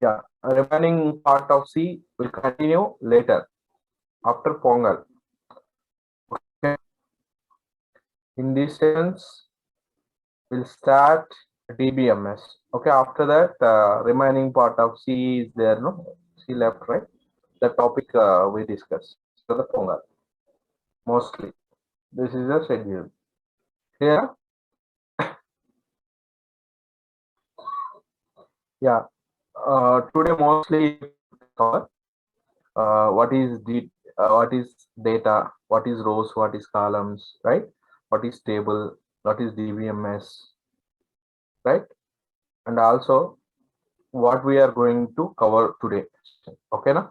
Yeah, remaining part of C will continue later after Pongal. Okay. In this sense, we'll start DBMS. Okay, after that, remaining part of C is there, no? C left, right? The topic we discussed after the Pongal, mostly. This is the schedule. Here, yeah. Today mostly cover what is data, what is rows, what is columns, right? What is table, what is DBMS, right? And also what we are going to cover today. Okay, na?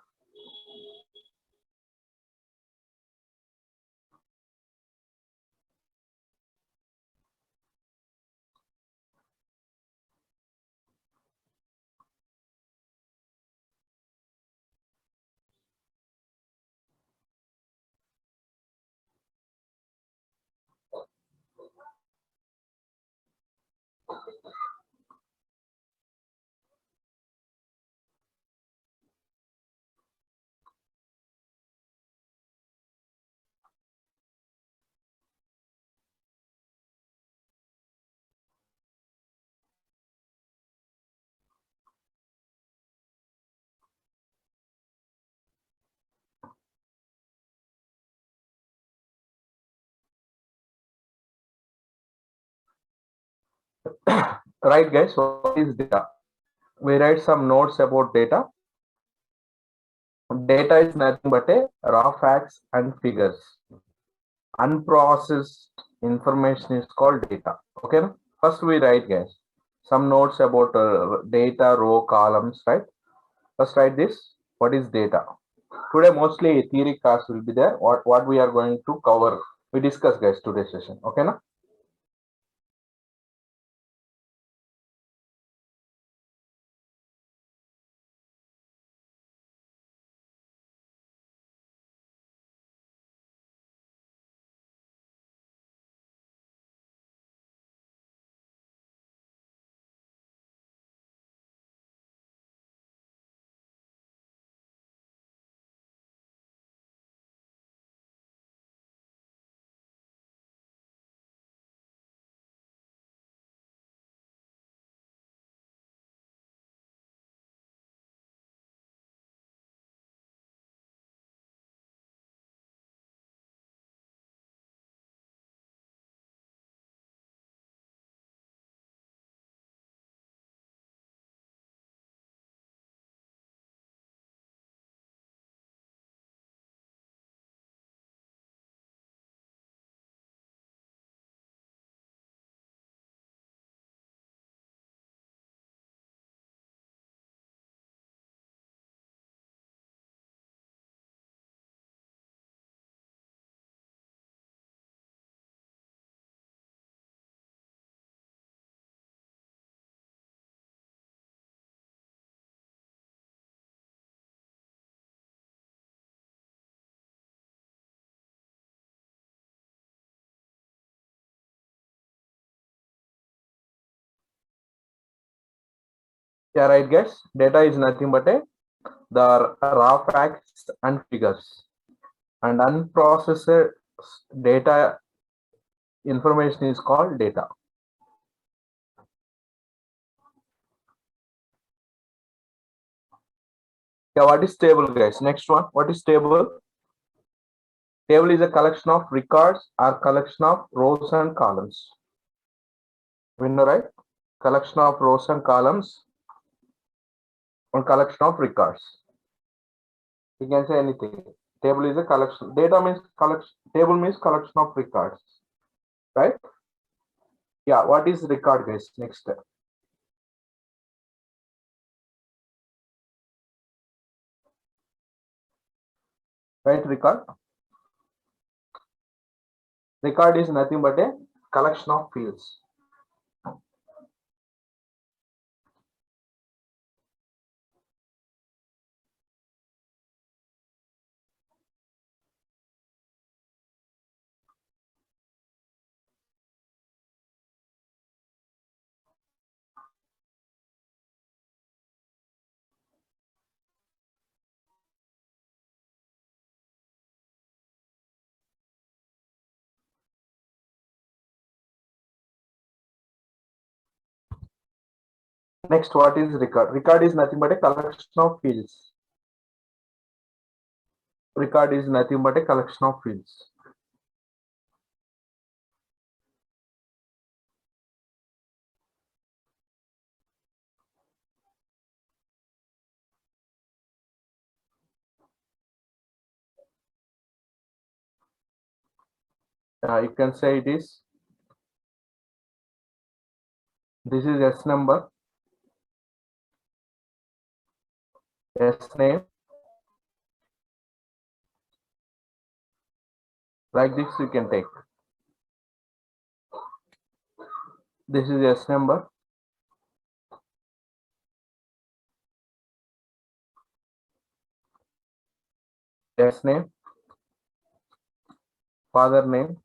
Right, guys. What is data? We write some notes about data. Data is nothing but a raw facts and figures. Unprocessed information is called data. Okay. First, we write, guys, some notes about data, row, columns, right? First, write this. What is data? Today, mostly theory class will be there. What we are going to cover, we discuss, guys, today's session. Okay, na? Yeah, right, guys. Data is nothing but the raw facts and figures. And unprocessed data information is called data. Yeah, what is table, guys? Next one. What is table? Table is a collection of records or collection of rows and columns. We know, right? Collection of rows and columns or collection of records. You can say anything. Table is a collection. Data means collection. Table means collection of records, right? Yeah. What is record, guys? Next step. Right? Record. Record is nothing but a collection of fields. Next, what is record? Record is nothing but a collection of fields. Record is nothing but a collection of fields. You can say it is, this is S number, S name, like this you can take. This is S number, S name, father name,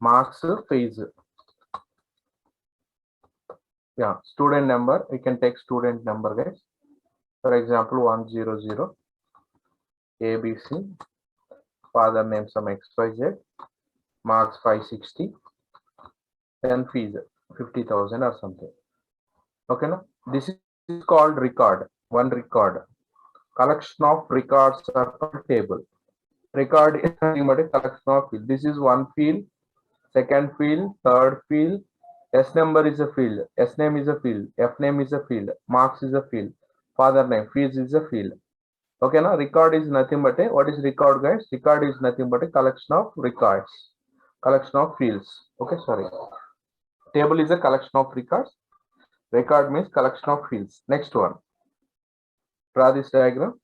marks, fees. Yeah, student number, we can take student number, guys. For example, 100 ABC, father name some XYZ, marks 560, then fees 50,000 or something. Okay, now this is called record. One record. Collection of records are called table. Record is nothing but a collection of field. This is one field, second field, third field. S number is a field, S name is a field, F name is a field, marks is a field, father name, fees is a field. Okay, now record is nothing but a, what is record, guys? Record is nothing but a collection of records, collection of fields. Okay, sorry. Table is a collection of records. Record means collection of fields. Next one. Draw this diagram.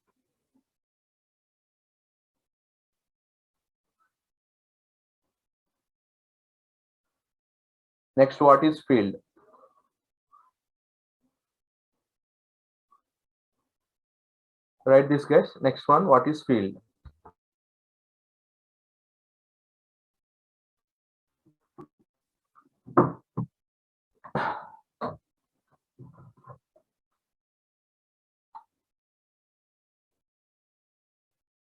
Next, what is field? Write this, guys. Next one, what is field?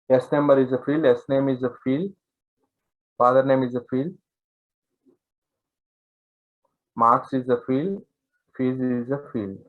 S number is a field, S name is a field, father name is a field, marks is a field, fees is a field.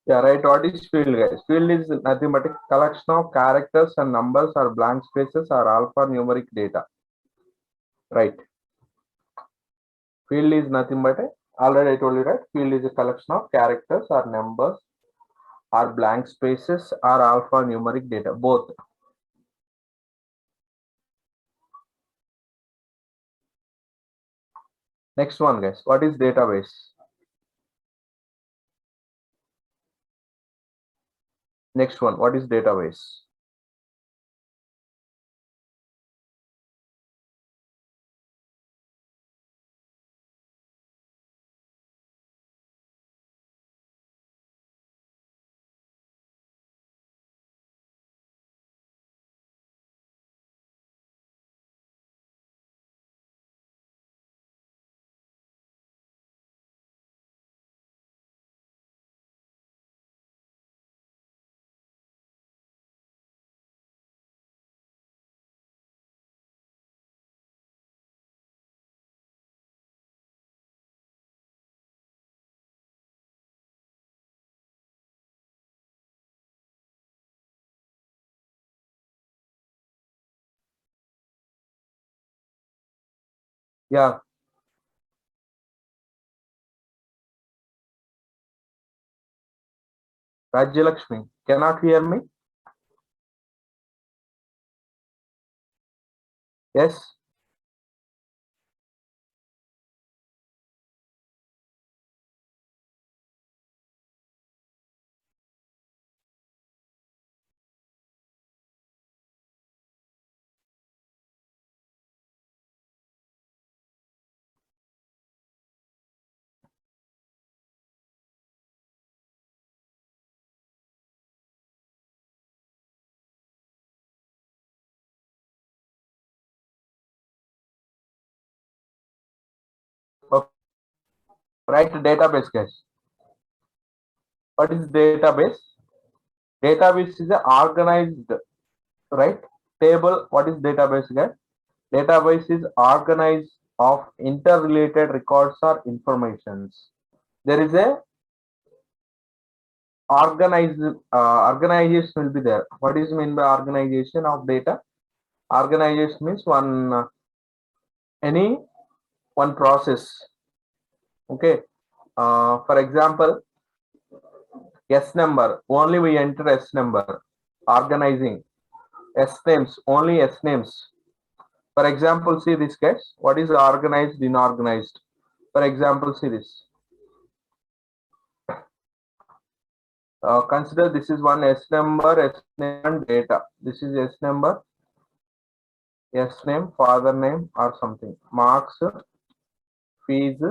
Yeah, right. What is field, guys? Field is nothing but a collection of characters and numbers or blank spaces or alphanumeric data. Right. Field is nothing but a, already I told you, right? Field is a collection of characters or numbers or blank spaces or alphanumeric data, both. Next one, guys. What is database? Next one, what is database? Yeah, Rajyalakshmi, cannot hear me? Yes. Write database, guys. What is database? Database is a organized, right? Table. What is database, guys? Database is organized of interrelated records or informations. There is a organized organization will be there. What is mean by organization of data? Organization means any one process. Okay. For example, S number. Only we enter S number. Organizing. S names. Only S names. For example, see this guys. What is organized, inorganized? For example, see this. Consider this is one S number, S name and data. This is S number, S name, father name or something. Marks, fees.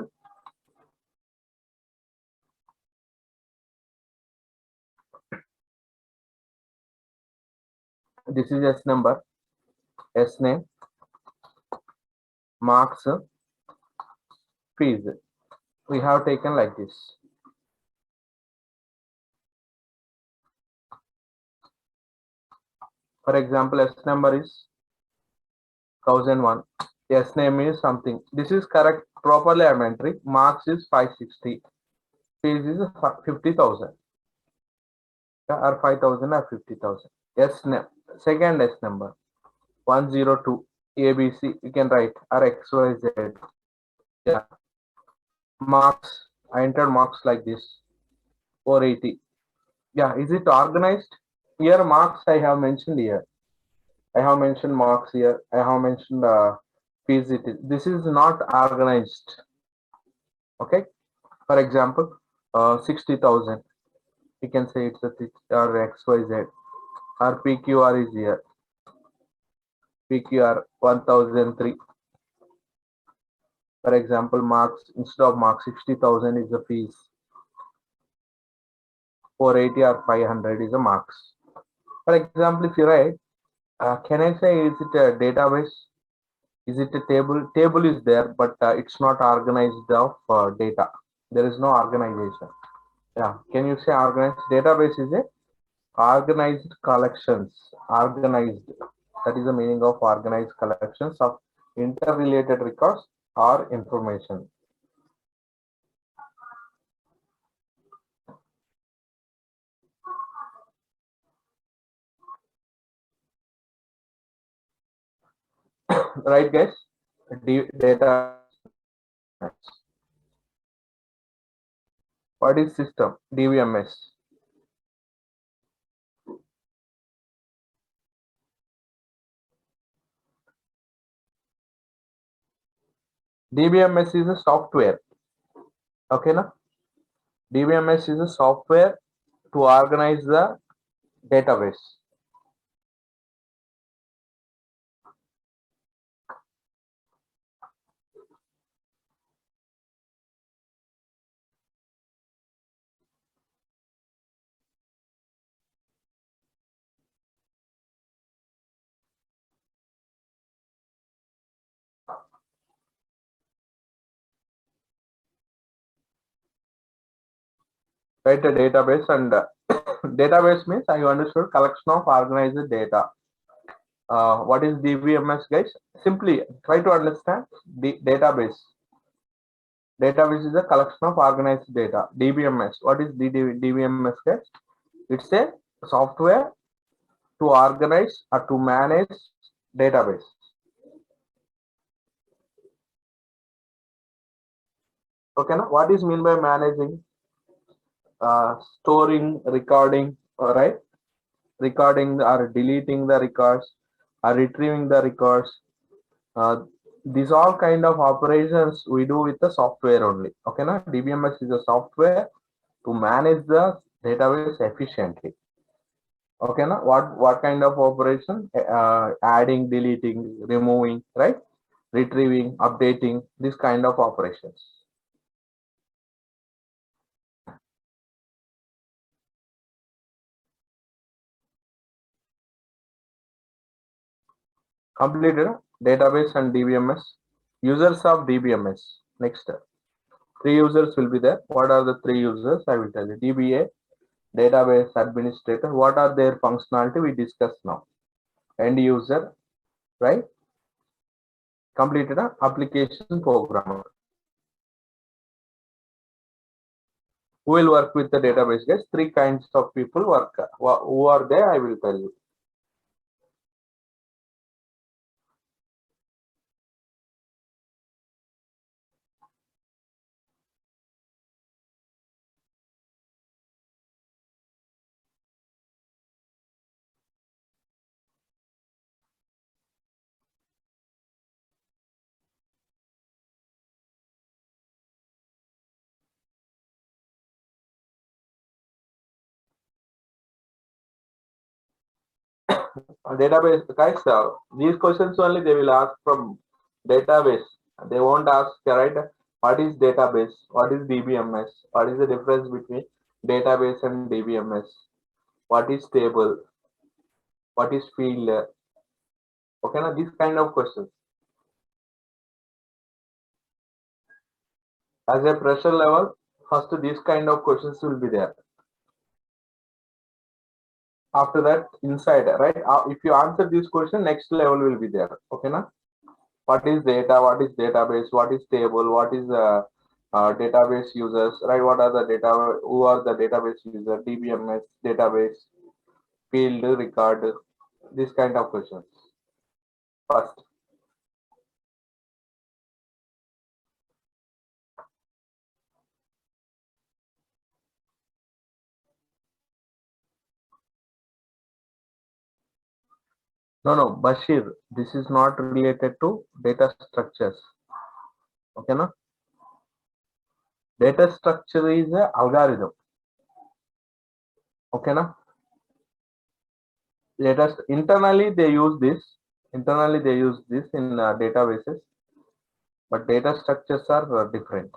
This is S number, S name, marks, fees. We have taken like this. For example, S number is 1001. S name is something. This is correct. Properly I'm entering. Marks is 560. Fees is 50,000. Or 5,000 or 50,000. S name. Second S number. 102. ABC. You can write or XYZ. Yeah. Marks. I entered marks like this. 480. Yeah. Is it organized? Here marks I have mentioned here. I have mentioned marks here. I have mentioned fees. This is not organized. Okay. For example, 60,000. You can say it's a or XYZ. Or PQR is here. PQR 1003. For example, marks instead of marks 60,000 is the fees. 480 or 500 is the marks. For example, if you write, can I say is it a database? Is it a table? Table is there, but it's not organized of data. There is no organization. Yeah. Can you say organized? Database is a organized collections. Organized. That is the meaning of organized collections of interrelated records or information. Right, guys? Data. What is system? DBMS. DBMS is a software. Okay, na? DBMS is a software to organize the database. Right, a database and database means I understood collection of organized data. What is DBMS, guys? Simply try to understand the database. Database is a collection of organized data. DBMS. What is DBMS, guys? It's a software to organize or to manage database. Okay, now what is mean by managing? Storing, recording, right? Recording or deleting the records or retrieving the records. These all kind of operations we do with the software only. Okay, now DBMS is a software to manage the database efficiently. Okay, now what kind of operation? Adding, deleting, removing, right? Retrieving, updating, this kind of operations. Completed database and DBMS. Users of DBMS. Next. Three users will be there. What are the three users? I will tell you. DBA, database administrator. What are their functionality? We discussed now. End user, right? Completed a application programmer. Who will work with the database? Guys, three kinds of people work. Who are there? I will tell you. Database guys, these questions only they will ask from database. They won't ask, right? What is database? What is DBMS? What is the difference between database and DBMS? What is table? What is field? Okay, now these kind of questions. As a pressure level, first these kind of questions will be there. After that, inside, right? If you answer this question, next level will be there. Okay, now what is data? What is database? What is table? What is database users? Right? What are the data? Who are the database user? DBMS, database, field, record. This kind of questions. First. No, Bashir, this is not related to data structures. Okay, no? Data structure is a algorithm. Okay, no? Internally they use this. Internally they use this in databases, but data structures are different.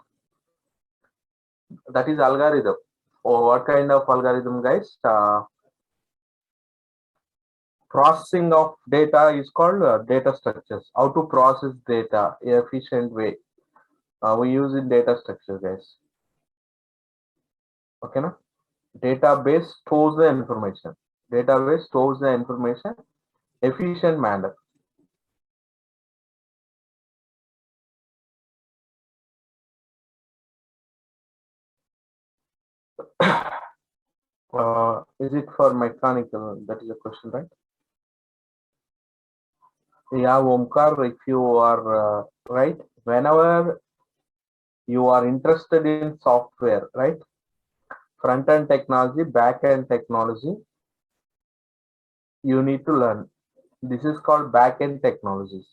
That is algorithm. Or what kind of algorithm, guys? Processing of data is called data structures. How to process data in efficient way. We use in data structure, guys. Okay, na? Database stores the information. Database stores the information efficient manner. Is it for mechanical? That is a question, right? Yeah, Omkar, if you are right, whenever you are interested in software, right? Front-end technology, back-end technology, you need to learn. This is called back-end technologies.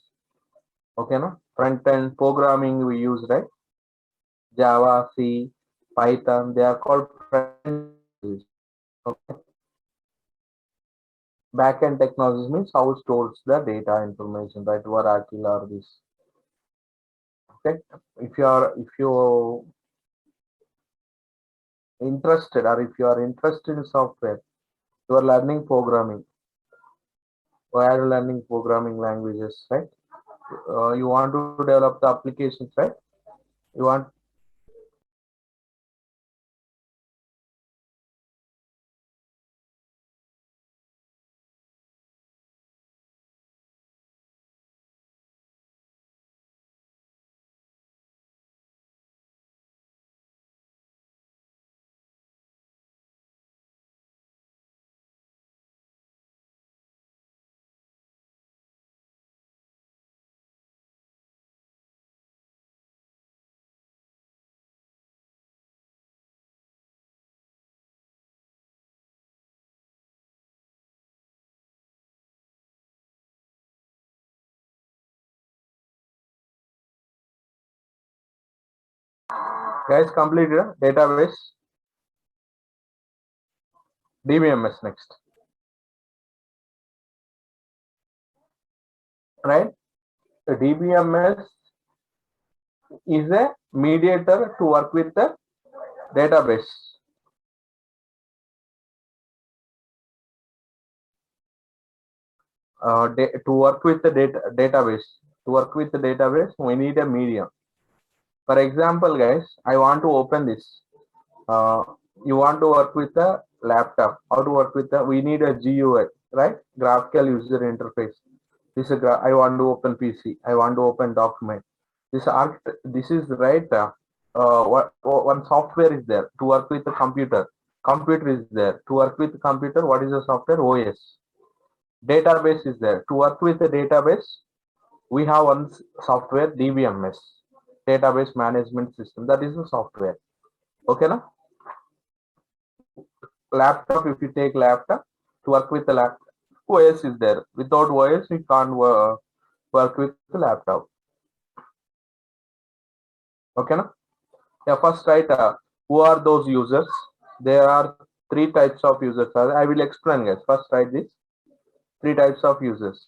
Okay, no? Front-end programming we use, right? Java, C, Python, they are called front-end technologies. Okay. Back-end technologies means how it stores the data information, right? Oracle or this. Okay. If you interested or if you are interested in software, you are learning programming. You are learning programming languages, right? You want to develop the applications, right? You want. Guys, completed database. DBMS next. Right? The DBMS is a mediator to work with the database. To work with the database, we need a medium. For example, guys, I want to open this. Uh, you want to work with a laptop. How to work with we need a GUI, right? Graphical user interface. This is I want to open PC. I want to open document. This is right. One software is there to work with the computer. Computer is there to work with the computer. What is the software? OS. Database is there to work with the database. We have one software, DBMS, database management system. That is the software. Okay, na? Laptop, if you take laptop to work with the laptop, OS is there. Without OS, we can't work with the laptop. Okay, na? Yeah, first write who are those users. There are three types of users. I will explain, guys. First write this three types of users.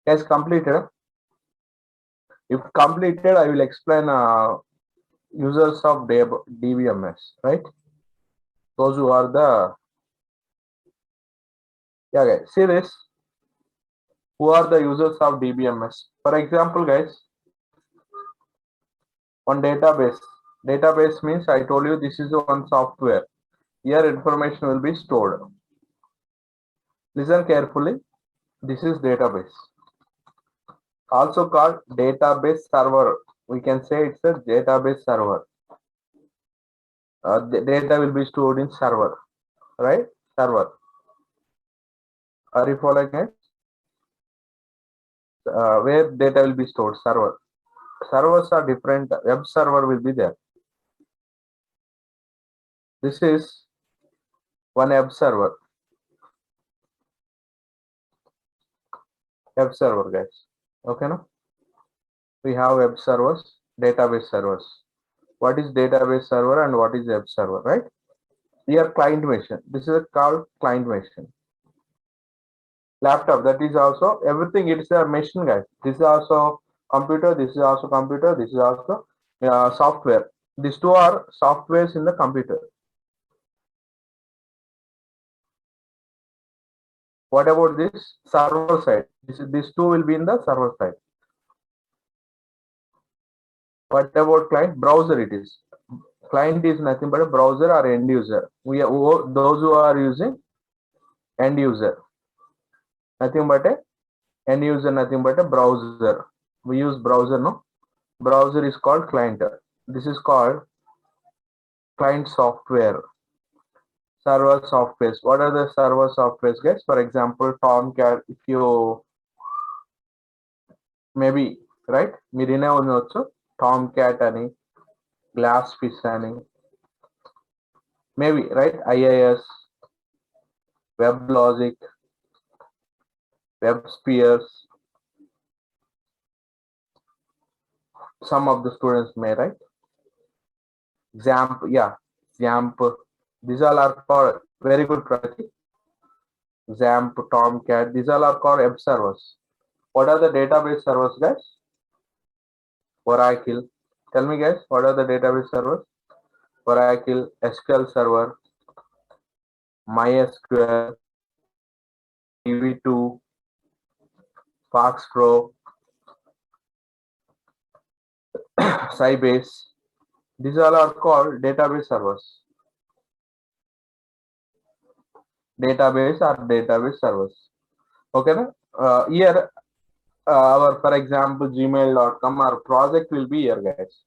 Guys, completed. If completed, I will explain users of DBMS, right? Those who are the, yeah, guys, see this. Who are the users of DBMS? For example, guys, on database. Database means I told you this is one software. Here information will be stored. Listen carefully. This is database. Also called database server. We can say it's a database server. The data will be stored in server, right? Server. Are you following it? Where data will be stored? Server. Servers are different. Web server will be there. This is one web server. Web server, guys. Okay, no? We have web servers, database servers. What is database server and what is web server, right? Here client machine. This is called client machine. Laptop, that is also everything. It's a machine, guys. This is also computer. This is also computer. This is also software. These two are softwares in the computer. What about this server side? This two will be in the server side. What about client? Browser it is. Client is nothing but a browser or end user. We are those who are using end user. Nothing but a end user, nothing but a browser. We use browser, no? Browser is called client. This is called client software. Server softwares. What are the server softwares, guys? For example, Tomcat. If you maybe right, మీరు వినే ఉండొచ్చు Tomcat అని, Glassfish అని, maybe right, IIS, WebLogic, WebSpheres. Some of the students may, right? XAMPP, yeah, XAMPP. These all are called very good Prati. XAMPP, Tomcat. These all are called web servers. What are the database servers, guys? Oracle. Tell me, guys, what are the database servers? Oracle, SQL Server, MySQL, DB2, FoxPro, Sybase. These all are called database servers. Database or database servers. Okay, here our, for example, gmail.com, our project will be here, guys.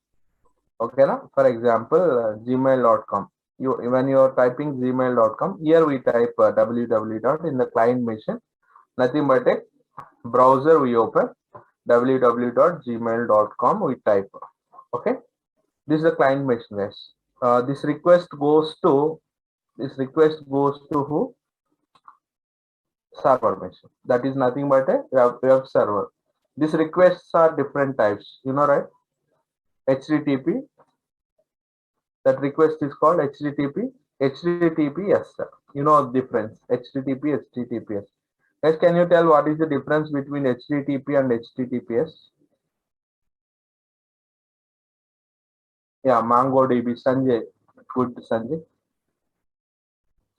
Okay, for example, gmail.com. When you are typing gmail.com, here we type www. In the client machine, nothing but a browser we open, www.gmail.com we type. Okay, this is the client machine, guys. This request goes to who? Server machine. That is nothing but a web server. These requests are different types, you know, right? HTTP, that request is called HTTP, HTTPS. You know the difference, HTTP, HTTPS. Guys, can you tell what is the difference between HTTP and HTTPS? Yeah, MongoDB, Sanjay. Good, Sanjay.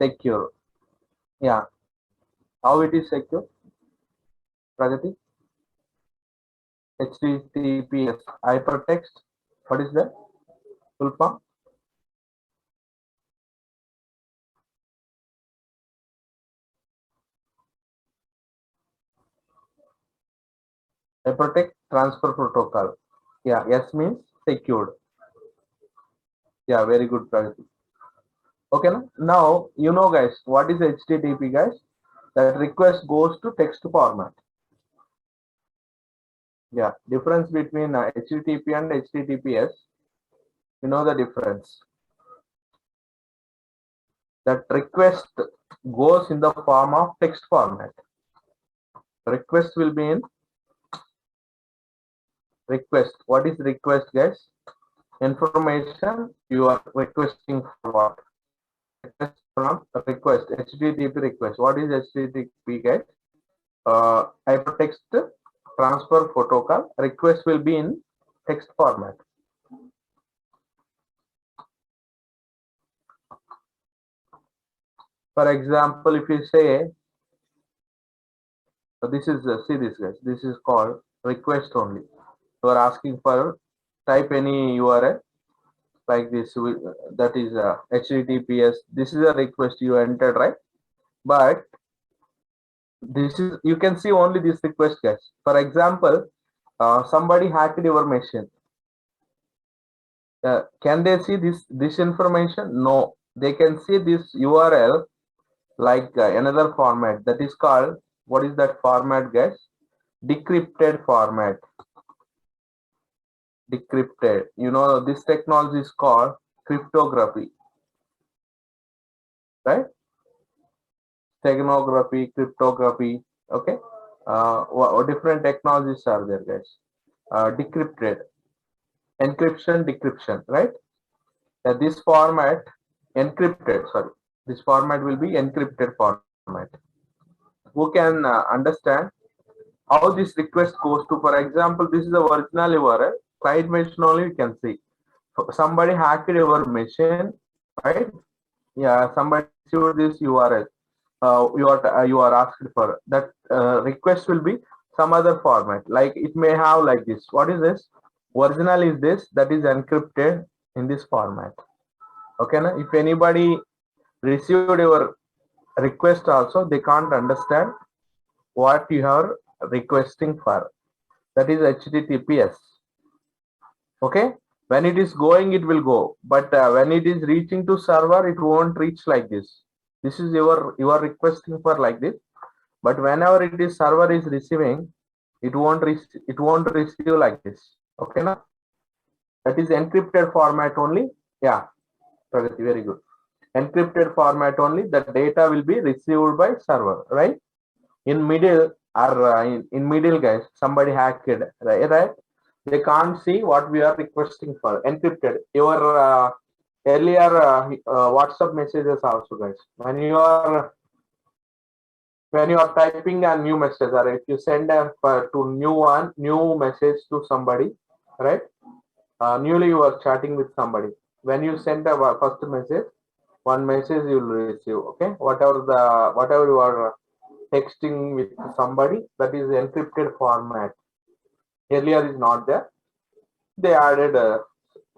Secure. Yeah. How it is secure? Pragati? HTTPS, hypertext. What is that? Full form? Hypertext Transfer Protocol. Yeah, S means secured. Yeah, very good, Pragati. Okay, now you know, guys, what is HTTP, guys? That request goes to text format. Yeah, difference between HTTP and HTTPS. You know the difference. That request goes in the form of text format. Request will be in request. What is request, guys? Information you are requesting for what? Request from request, HTTP request. What is HTTP, guys? Hypertext Transfer Protocol. Request will be in text format. For example, if you say, so this is see this, guys, this is called request only. You are asking for type any URL like this, that is HTTPS. This is a request you entered, right? But this is, you can see only this request, guys. For example, somebody hacked your machine. Can they see this information? No, they can see this URL like another format, that is called, what is that format, guys? Decrypted format. Decrypted, you know, this technology is called cryptography, right? Steganography, cryptography. Okay, what different technologies are there, guys? Decrypted, encryption, decryption, right? This format encrypted, sorry, this format will be encrypted format. Who can understand how this request goes to? For example, this is the original URL, client machine only you can see. Somebody hacked your machine, right? Yeah, somebody received this URL. You are asked for that request will be some other format, like it may have like this. What is this? Original is this, that is encrypted in this format. Okay, now if anybody received your request also, they can't understand what you are requesting for. That is HTTPS. Okay, when it is going, it will go, but when it is reaching to server, it won't reach like this. This is you are requesting for like this, but whenever it is server is receiving, it won't receive like this. Okay, now that is encrypted format only. Yeah, Pragati, very good. Encrypted format only. The data will be received by server, right? In middle or in middle, guys, somebody hacked, right? They can't see what we are requesting for. Encrypted. Your earlier WhatsApp messages also, guys. When you are typing a new message, or if you send a to new message to somebody, right? Newly you are chatting with somebody. When you send a first message, one message you will receive. Okay, whatever you are texting with somebody, that is encrypted format. Earlier is not there. They added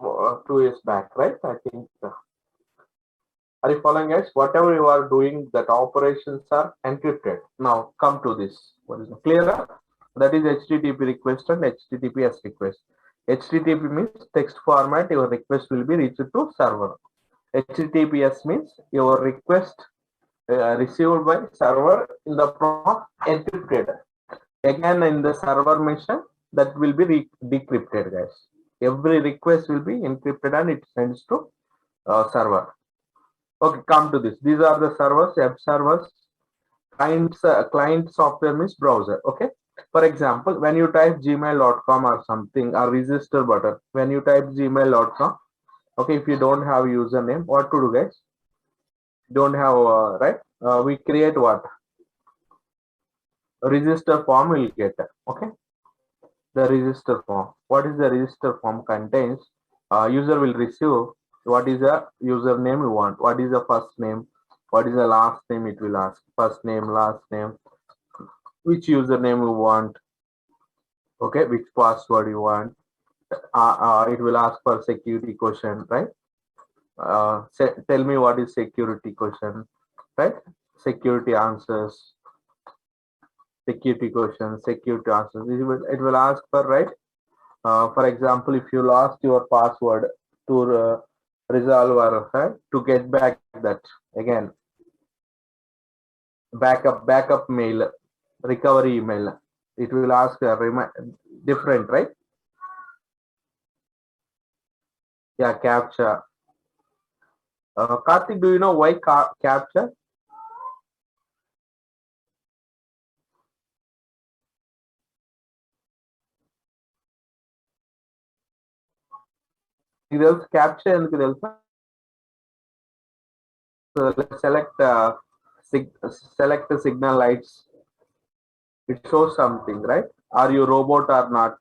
2 years back, right? I think. Are you following, guys? Whatever you are doing, that operations are encrypted. Now come to this. What is clear? That is HTTP request and HTTPS request. HTTP means text format. Your request will be reached to server. HTTPS means your request received by server in the form of encrypted. Again, in the server machine, that will be decrypted, guys. Every request will be encrypted and it sends to server. Okay, come to this. These are the servers, web servers. Client software means browser. Okay. For example, when you type gmail.com or something, or register button, when you type gmail.com, okay, if you don't have username, what to do, guys? Don't have, right? We create what? Register form will get. Okay. The register form. What is the register form contains? User will receive what is the username you want, what is the first name, what is the last name, it will ask first name, last name, which username you want, okay, which password you want. It will ask for security question, right? Tell me what is security question, right? Security answers, security questions, security answers. It will ask for, right? For example, if you lost your password to resolve or to get back that again, backup mail, recovery email, it will ask different, right? Yeah, captcha. Karthik, do you know why captcha? Captcha ఎందుకు తెలుసా? So let's select the signal lights. It shows something, right? Are you robot or not?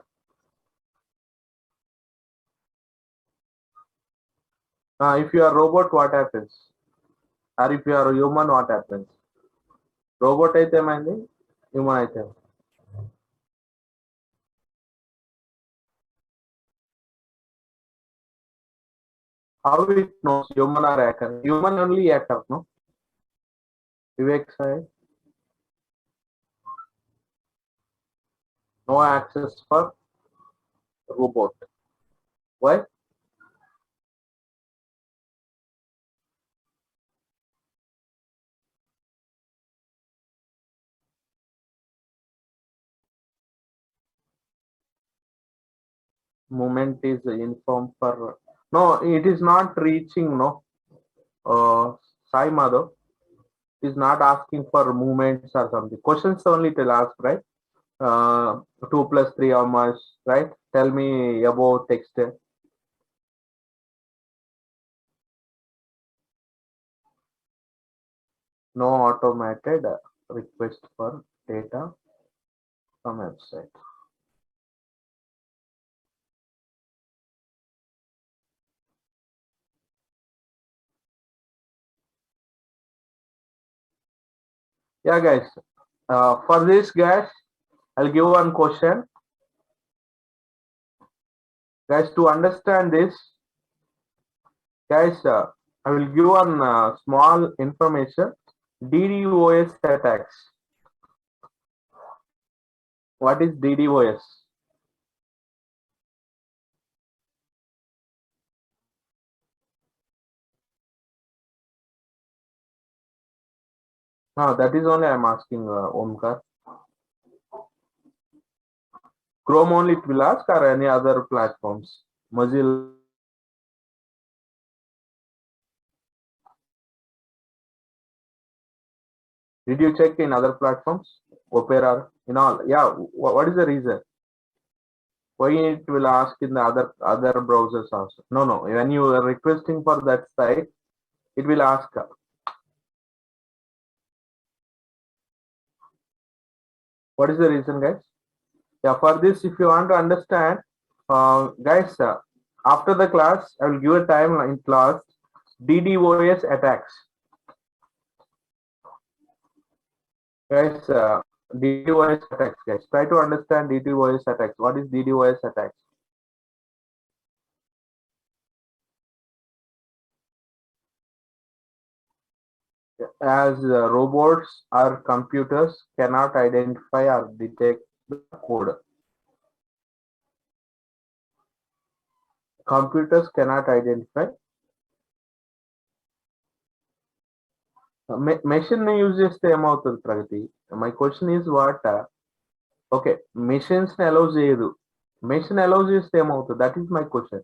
If you are robot, what happens? Or if you are a human, what happens? Robot అయితే ఏమైంది, human అయితే. How it knows human or hacker? Human only hacker, no? Vivek side. No access for robot. Why? Movement is informed for. No, it is not reaching. No, Sai Madhav is not asking for movements or something. Questions only to ask, right? 2 plus 3 how much, right? Tell me about text. No automated request for data from website. Yeah, guys. For this, guys, I'll give one question. Guys, to understand this, guys, I will give one small information. DDoS attacks. What is DDoS? That is only I'm asking, Omkar. Chrome only it will ask or any other platforms? Mozilla. Did you check in other platforms? Opera, in all? Yeah. What is the reason? Why it will ask in the other browsers also? No, no. When you are requesting for that site, it will ask. What is the reason, guys? Yeah. For this, if you want to understand, guys, after the class, I will give a time in class. DDoS attacks, guys. DDoS attacks, guys. Try to understand DDoS attacks. What is DDoS attacks? As robots or computers cannot identify or detect the code. Computers cannot identify. Machine use చేస్తే ఏమవుతుంది ప్రగతి? My question is what? Okay, machines allow చేయదు. Machine allow చేస్తే ఏమవుతుంది? That is my question.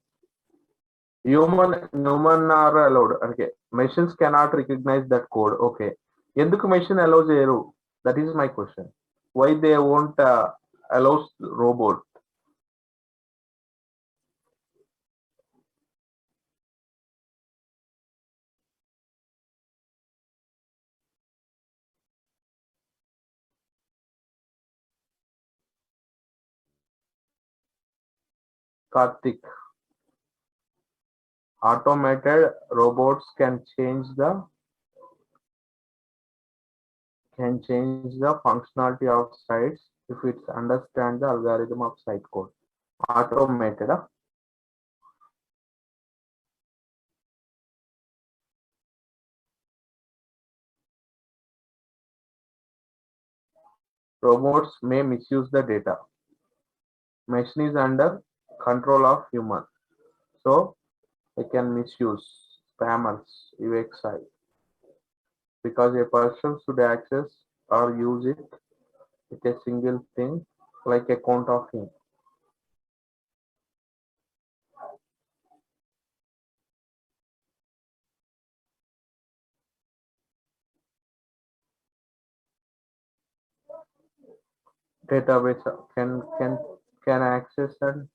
Human are allowed. Okay, machines cannot recognize that code. Okay, ఎందుకు machine allow చేయరు? That is my question. Why they won't allow robot? Karthik. Automated robots can change the functionality of sites if it understand the algorithm of site code. Automated. Robots may misuse the data. Machine is under control of human, so they can misuse spammers, UXI, because a person should access or use it with a single thing like account of him. Database can access and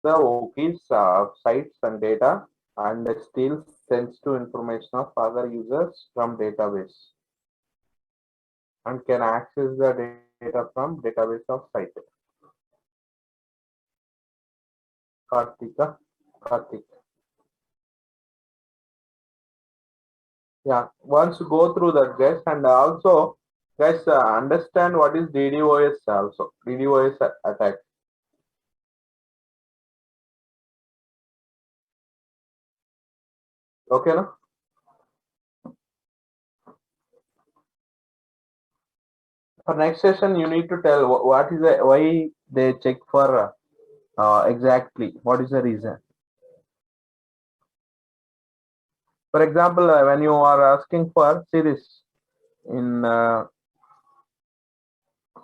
the OKs, sites and data, and steals sensitive information of other users from database and can access the data from database of site. Karthik. Yeah, once you go through that, guys, and also, guys, understand what is DDoS also. DDoS attack. Okay, no? For next session, you need to tell what is why they check for exactly what is the reason. For example, when you are asking for series in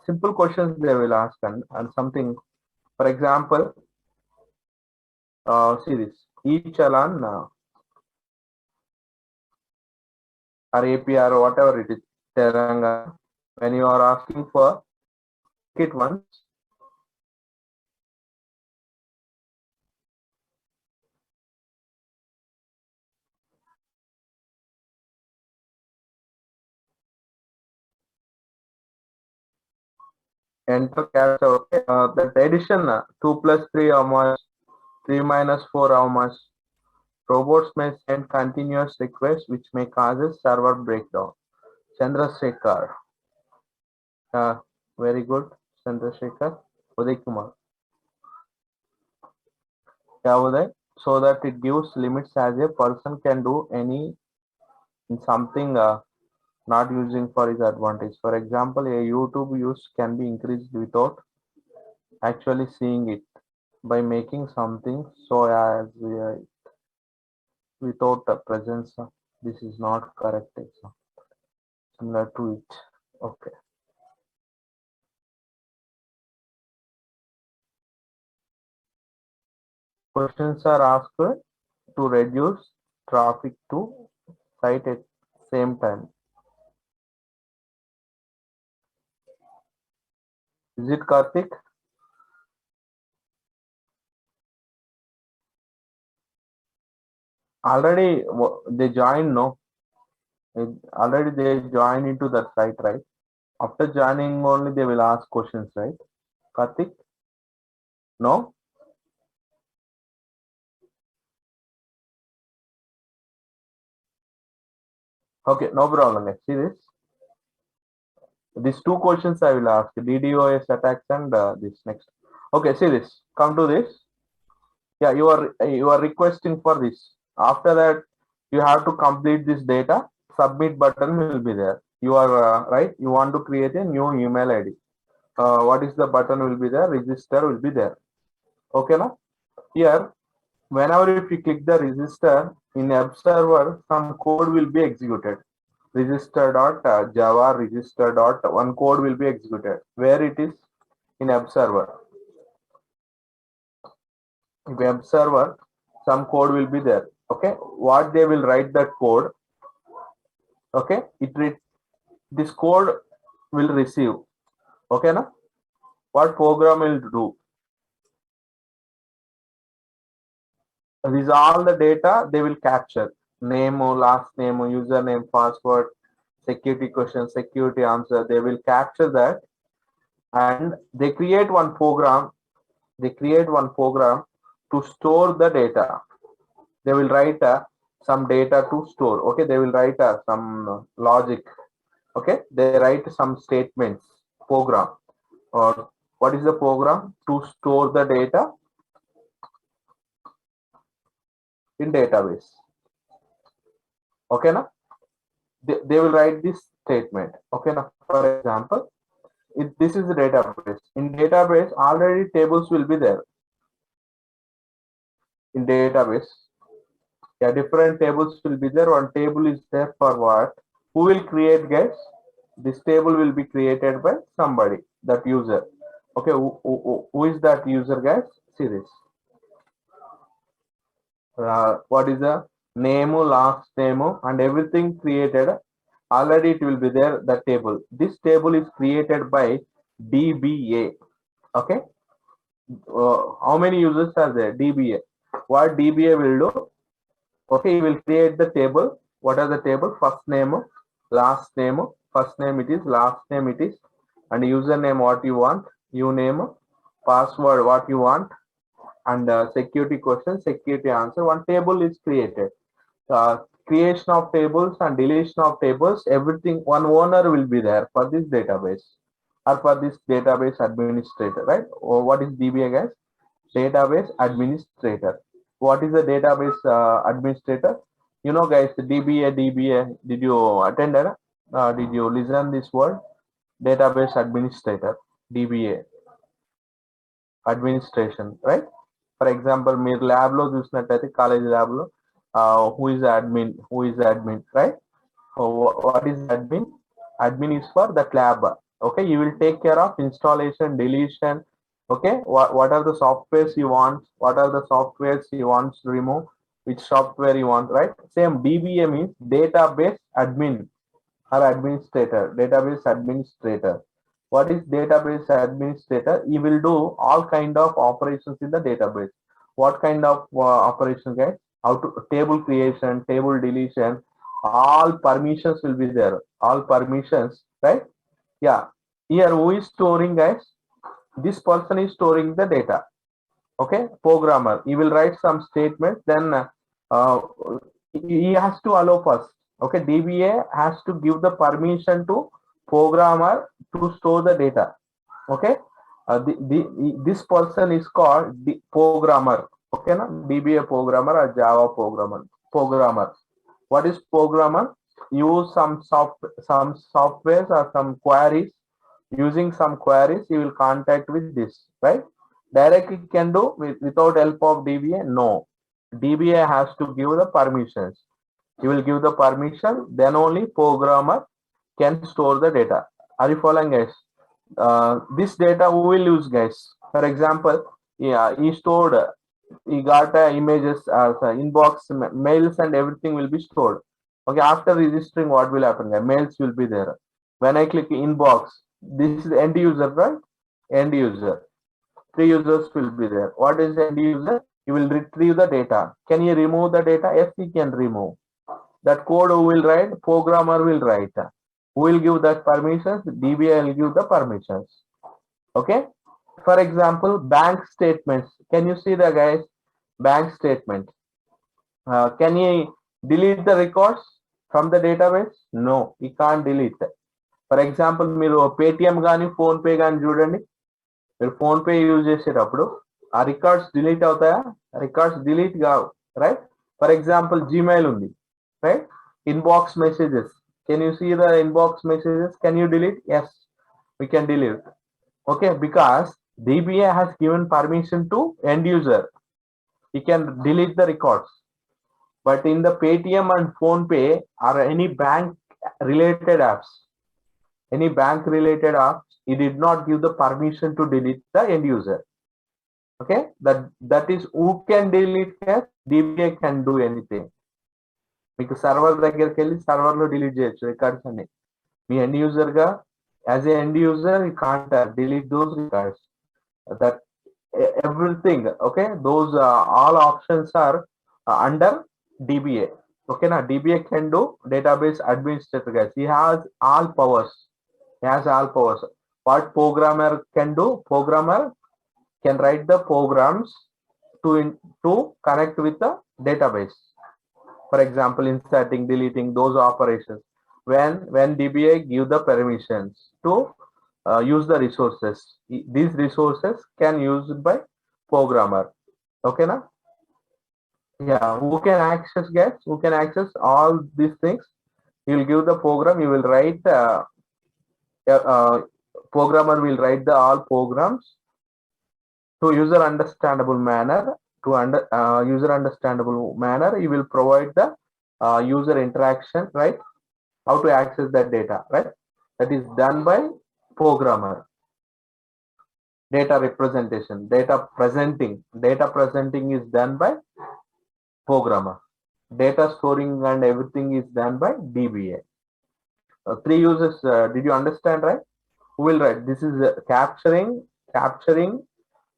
simple questions, they will ask and something. For example, series each challan or APR or whatever it is. Teranga, when you are asking for it once, enter captcha. Okay, that addition 2 plus 3 how much? 3 minus 4 how much? Robots may send continuous requests which may cause a server breakdown. Chandrasekhar. Uh, very good. Chandrasekhar. Uday Kumar. Yeah, Uday. So that it gives limits as a person can do any something not using for his advantage. For example, a YouTube use can be increased without actually seeing it by making something so as without the presence. This is not correct example. Similar to it. Okay. Questions are asked to reduce traffic to site at same time. Is it Karthik? Already they joined, no? Already they join into that site, right? After joining only they will ask questions, right? Karthik? No? Okay, no problem. Let's see this. These two questions I will ask. DDoS attacks and this next. Okay, see this. Come to this. Yeah, you are requesting for this. After that, you have to complete this data. Submit button will be there. You are right. You want to create a new email ID. What is the button will be there? Register will be there. Okay, now here whenever if you click the register in app server, some code will be executed. Register.java register dot one code will be executed. Where it is in app server. Web server, some code will be there. Okay, what they will write that code. Okay, this code will receive. Okay, na? What program will do? These all the data they will capture. Name, last name, username, password, security question, security answer. They will capture that and they create one program. They create one program to store the data. They will write some data to store. Okay, they will write some logic. Okay, they write some statements program or what is the program to store the data in database. Okay, now they will write this statement. Okay, now for example, if this is the database. In database, already tables will be there. In database, yeah, different tables will be there. One table is there for what? Who will create, guys? This table will be created by somebody, that user. Okay, who is that user, guys? See this. What is the name, last name, and everything created. Already it will be there, the table. This table is created by DBA. Okay. How many users are there? DBA. What DBA will do? Okay, you will create the table. What are the table? First name, last name, first name it is, last name it is, and username what you want, you name, password what you want, and security question, security answer. One table is created. Creation of tables and deletion of tables, everything, one owner will be there for this database or for this database administrator, right? Or what is DBA, guys? Database administrator. What is the database administrator? You know, guys, DBA. Did you attend it? Did you listen this word? Database administrator, DBA, administration, right? For example, మీరు lab లో చూసినట్టయితే college lab లో who is admin, right? What is admin? Admin is for that lab. Okay, you will take care of installation, deletion. Okay, what are the softwares you want? What are the softwares you want to remove? Which software you want, right? Same DBA means database admin or administrator, database administrator. What is database administrator? He will do all kind of operations in the database. What kind of operations, guys? How to table creation, table deletion, all permissions will be there. All permissions, right? Yeah. Here who is storing, guys? this person is storing the data. Okay, programmer, he will write some statements, then uh, he has to allow first. Okay, DBA has to give the permission to programmer to store the data. Okay, this person is called the programmer. Okay, na DBA programmer or Java programmer. What is programmer? Use some softwares or some queries. Using some queries, you will contact with this, right? Directly can do without help of DBA? No. DBA has to give the permissions. You will give the permission, then only programmer can store the data. Are you following, guys? This data who will use, guys? For example, yeah, he got images, inbox, mails, and everything will be stored. Okay, after registering, what will happen? Mails will be there. When I click inbox, this is end user, right? End user. 3 users will be there. What is end user? You will retrieve the data. Can you remove the data? Yes, you can remove. That code who will write? Programmer will write. Who will give that permissions? DBA will give the permissions. Okay. For example, bank statements. Can you see the guys? Bank statement. Can you delete the records from the database? No, you can't delete. For example, మీరు Paytm కానీ PhonePe కానీ చూడండి, మీరు PhonePe use చేసేటప్పుడు ఆ records delete అవుతాయా? Records delete కావు, right? For example Gmail ఉంది, right? Inbox messages, can you see the inbox messages? Can you delete? Yes, we can delete. Okay, because DBA has given permission to end user, he can delete the records. But in the Paytm and PhonePe or any bank related apps, he did not give the permission to delete the end user. Okay, that is who can delete it? DBA can do anything. మీకు server దగ్గరికి వెళ్ళి server లో delete చేయొచ్చు records అన్ని. మీ end user గా, as a end user, you can't delete those records. That everything, okay, those all options are under DBA. Okay, now DBA can do database administrator, guys. He has all powers. What programmer can do? Programmer can write the programs to connect with the database. For example, inserting, deleting, those operations. When DBA give the permissions to use the resources, these resources can used by programmer. Okay, na? Yeah, who can access, guys? Who can access all these things? You will give the program, you will write, programmer will write the all programs to user understandable manner. User understandable manner, you will provide the user interaction, right? How to access that data, right? That is done by programmer. Data representation, data presenting is done by programmer. Data storing and everything is done by DBA. 3 users, did you understand, right? Who will write? This is capturing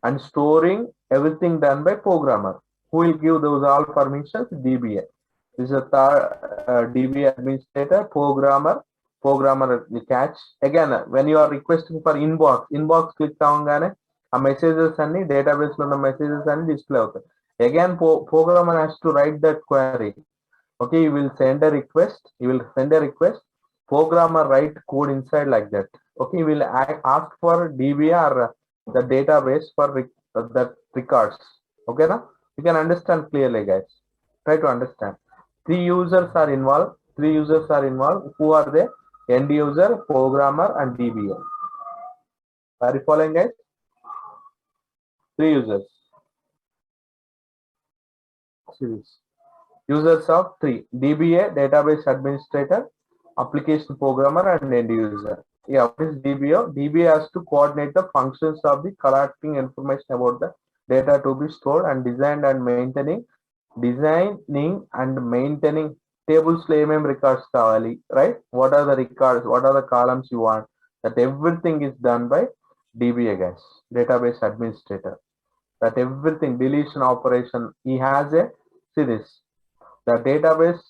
and storing, everything done by programmer. Who will give those all permissions? DBA. This is a DBA administrator. Programmer will catch. Again, when you are requesting for inbox click avangane a messages anni database lo unna messages anni display avuతాయి. Again, programmer has to write that query. Okay, you will send a request. Programmer write code inside like that. Okay, you will ask for DBA or the database for that records. Okay, na? You can understand clearly, guys. Try to understand. 3 users are involved. Who are they? End user, programmer, and DBA. Are you following, guys? 3 users. Users of 3: DBA, database administrator, application programmer, and end user. Yeah, what is DBA? DBA has to coordinate the functions of the collecting information about the data to be stored and designing and maintaining tables లో ఏమేం records కావాలి, right? What are the records? What are the columns you want? That everything is done by DBA, guys, database administrator. That everything, deletion operation, he has a, see this, the database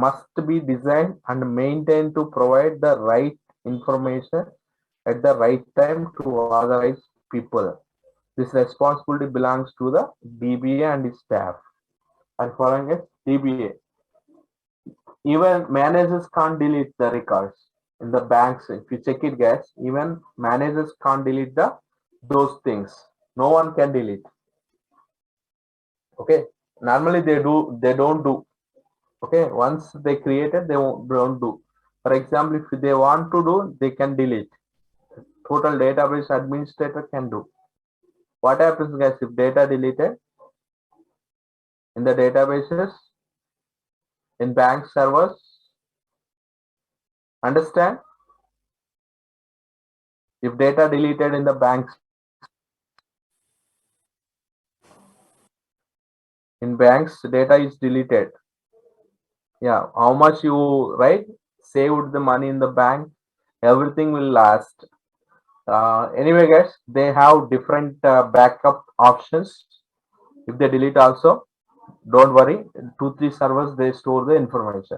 must be designed and maintained to provide the right information at the right time to authorize people. This responsibility belongs to the DBA and his staff. And following it, DBA. Even managers can't delete the records in the banks. If you check it, guys, even managers can't delete those things. No one can delete. Okay. Normally they do. They don't do. Okay. Once they created, they don't do. For example, if they want to do, they can delete. Total database administrator can do. What happens, guys, if data deleted in the databases, in bank servers? Understand? If data deleted in the banks, in banks, data is deleted. Yeah, how much you saved the money in the bank, everything will last. Anyway, guys, they have different backup options. If they delete also, don't worry. 2-3 servers they store the information.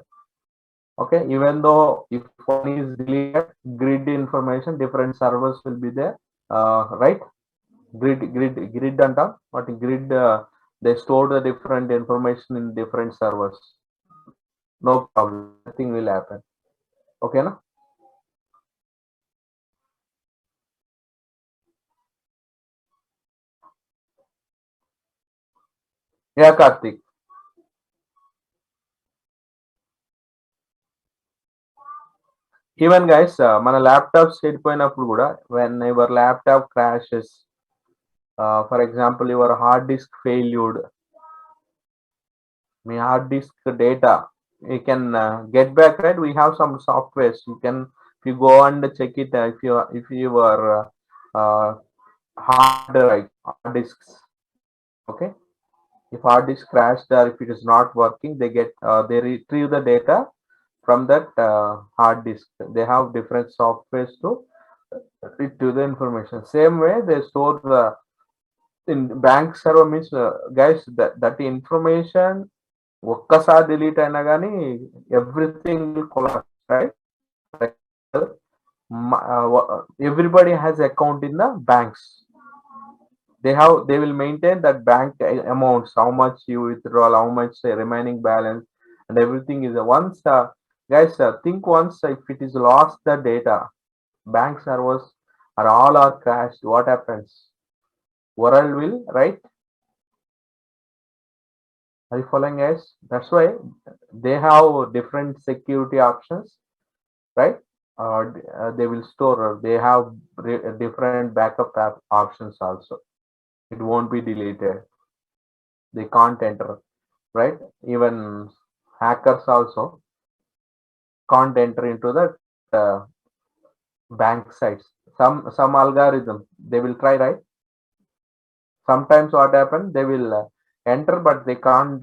Okay, even though if one is deleted, grid information, different servers will be there. Right? Grid and what grid? They store the different information in different servers. No problem. Nothing will happen. Okay, na? Yeah, Karthik. Even guys, మన laptops చెడిపోయినప్పుడు కూడా when your laptop crashes, for example, your hard disk failed, my hard disk data, you can get back, right? We have some softwares. You can, if you go and check it, if your hard disks, okay, if hard disk crashed or if it is not working, they retrieve the data from that hard disk. They have different softwares to retrieve the information. Same way they store the in bank server means, guys, that information ఒక్కసారి delete అయినా కానీ everything will collapse, right? Everybody has account in the banks. They will maintain that bank amounts, how much you withdraw, how much remaining balance, and everything is once, guys, think once, if it is lost the data, bank servers are crashed, what happens? World will, right? Are you following, guys? That's why they have different security options, right? They will store, they have different backup options also. It won't be deleted. They can't enter, right? Even hackers also can't enter into the uh, bank sites. Some algorithm they will try, right? Sometimes what happens, they will enter but they can't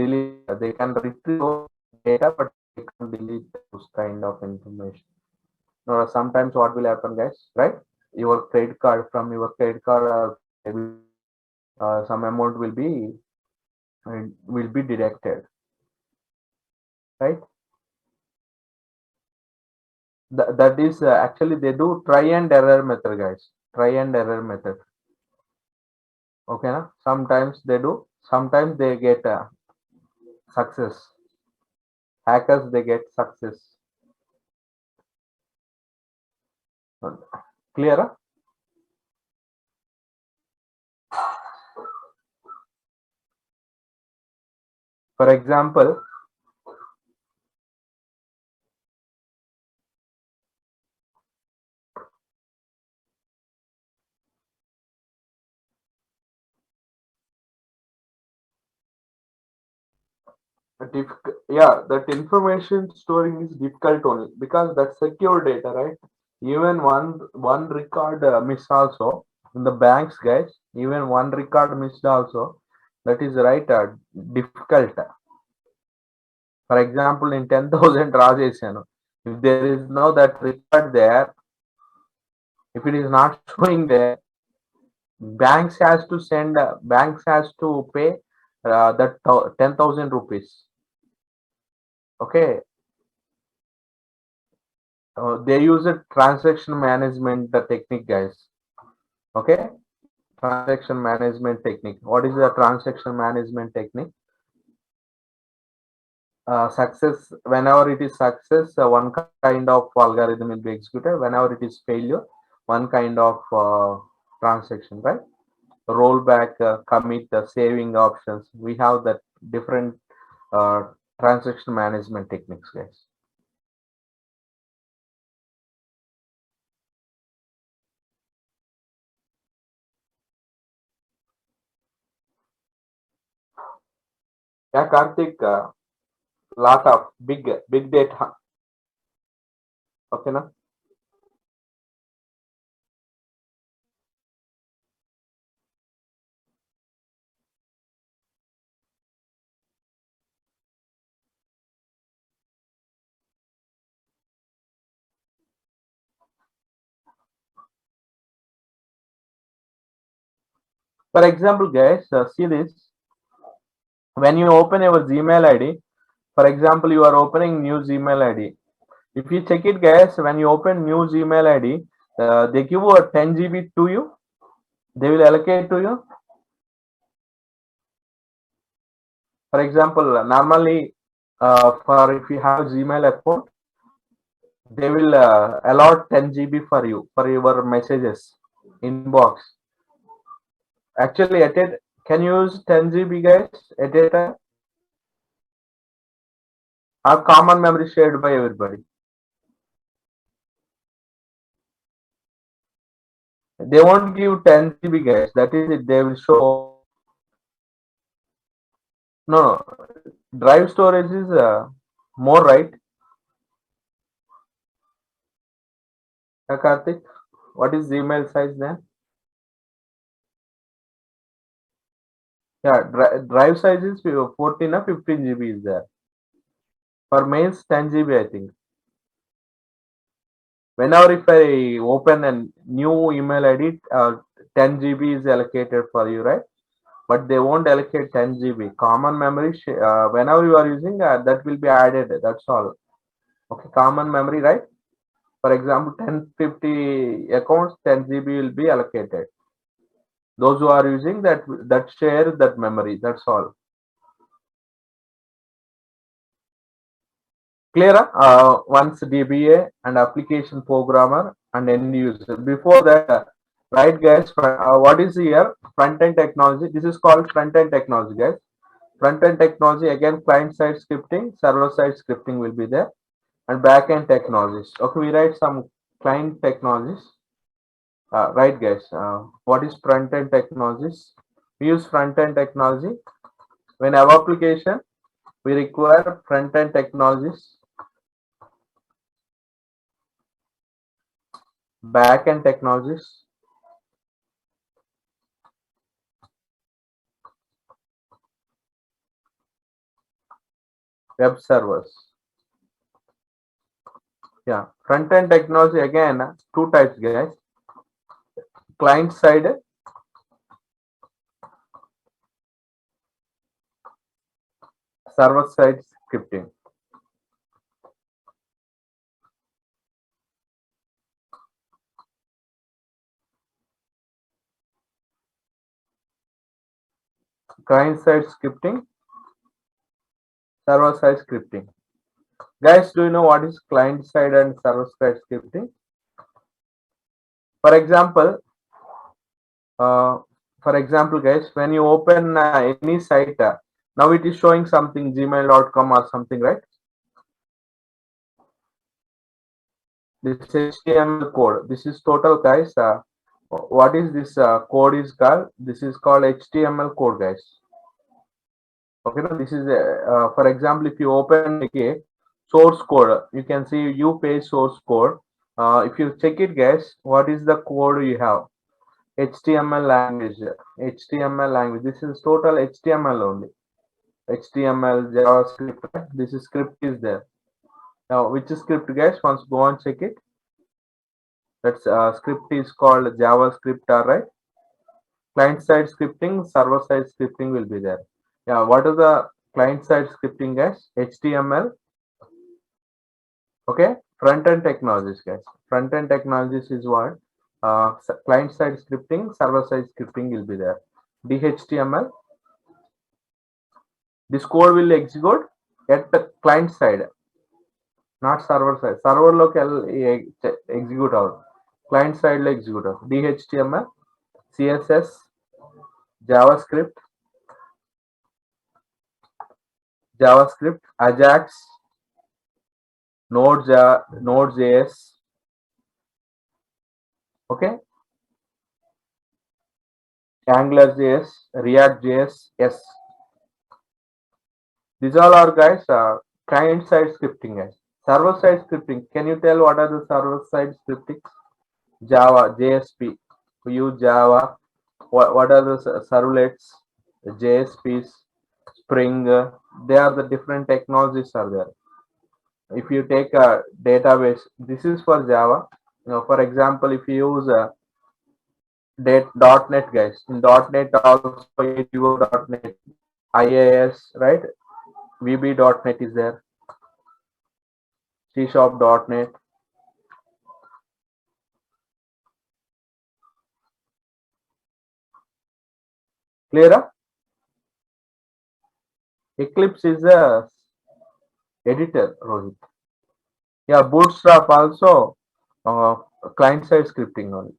delete. They can retrieve data but they can't delete those kind of information. Now sometimes what will happen, guys, right? Your credit card, from your credit card, maybe some amount will be deducted, right? That is actually they do try and error method, guys. Try and error method. Okay, na? Sometimes they do, sometimes they get success. Hackers they get success. Clear? For example, that information storing is difficult only because that's secure data, right? Even one record miss also in the banks, guys. Even one record missed also, that is right difficult. For example, in 10,000 draw చేశాను, if there is no that record there, if it is not showing there, banks has to pay that 10,000 rupees. Okay, they use a transaction management the technique, guys. Okay, transaction management technique. What is the transaction management technique? Success, whenever it is success, one kind of algorithm will be executed. Whenever it is failure, one kind of transaction, right? Rollback, commit, saving options. We have that different uh, transaction management techniques, guys. Yeah, Karthik, lot of big data. Okay, na? For example, guys, see this. When you open your Gmail ID, for example, you are opening new Gmail ID. If you check it, guys, when you open new Gmail ID, they give you a 10 GB to you. They will allocate to you. For example, normally, for if you have Gmail account, they will allot 10 GB for you for your messages inbox. Actually, at it, can you use 10 GB, guys, at a time? Or common memory shared by everybody? They won't give 10 GB, guys. That is it. They will show. No, no. Drive storage is more, right? Karthik, what is Gmail size then? Yeah, drive size is 14 or 15 GB is there. For mails, 10 GB, I think. Whenever if I open a new email ID, 10 GB is allocated for you, right? But they won't allocate 10 GB. Common memory, whenever you are using, that will be added. That's all. Okay, common memory, right? For example, 1050 accounts, 10 GB will be allocated. Those who are using that share that memory. That's all. Clear? Once DBA and application programmer and end user. Before that, right, guys? What is here? Front end technology. This is called front end technology, guys. Front end technology, again, client side scripting, server side scripting will be there, and back end technologies. Okay, we write some client technologies. Right, guys. What is front end technologies? We use front end technology when our application we require front end technologies, back end technologies, web servers. Yeah, front end technology, again, two types, guys. Client side, server side scripting. Client side scripting, server side scripting. Guys, do you know what is client side and server side scripting? For example, uh, guys, when you open any site, now it is showing something gmail.com or something, right? This HTML code. This is total, guys. What is this code is called? This is called HTML code, guys. Okay, no, this is for example, if you open a source code, you can see you page source code. If you check it, guys, what is the code you have? HTML language. HTML language. This is total HTML only. HTML, JavaScript. Right? This is script is there. Now, which is script, guys? Once go and check it. That's script is called JavaScript. All right. Client side scripting, server side scripting will be there. Yeah. What are the client side scripting, guys? HTML. Okay. Front end technologies, guys. Front end technologies is what? Client side scripting, server side scripting will be there. DHTML, this code will execute at the client side, not server side. Server local execute out, client side lo execute out. DHTML, CSS, JavaScript, Ajax, Node.js, okay, AngularJS, React.js, yes. These all are guys client side scripting guys. Server side scripting. Can you tell what are the server side scripting? Java, JSP. We use Java. What are the servlets? JSPs, Spring. They are the different technologies are there. If you take a database, this is for Java. For example, if you use .NET guys, in .NET also .NET, IIS, right? VB.NET is there. C#.NET. Clear? Eclipse is a editor, Rohit. Yeah, Bootstrap also client side scripting only.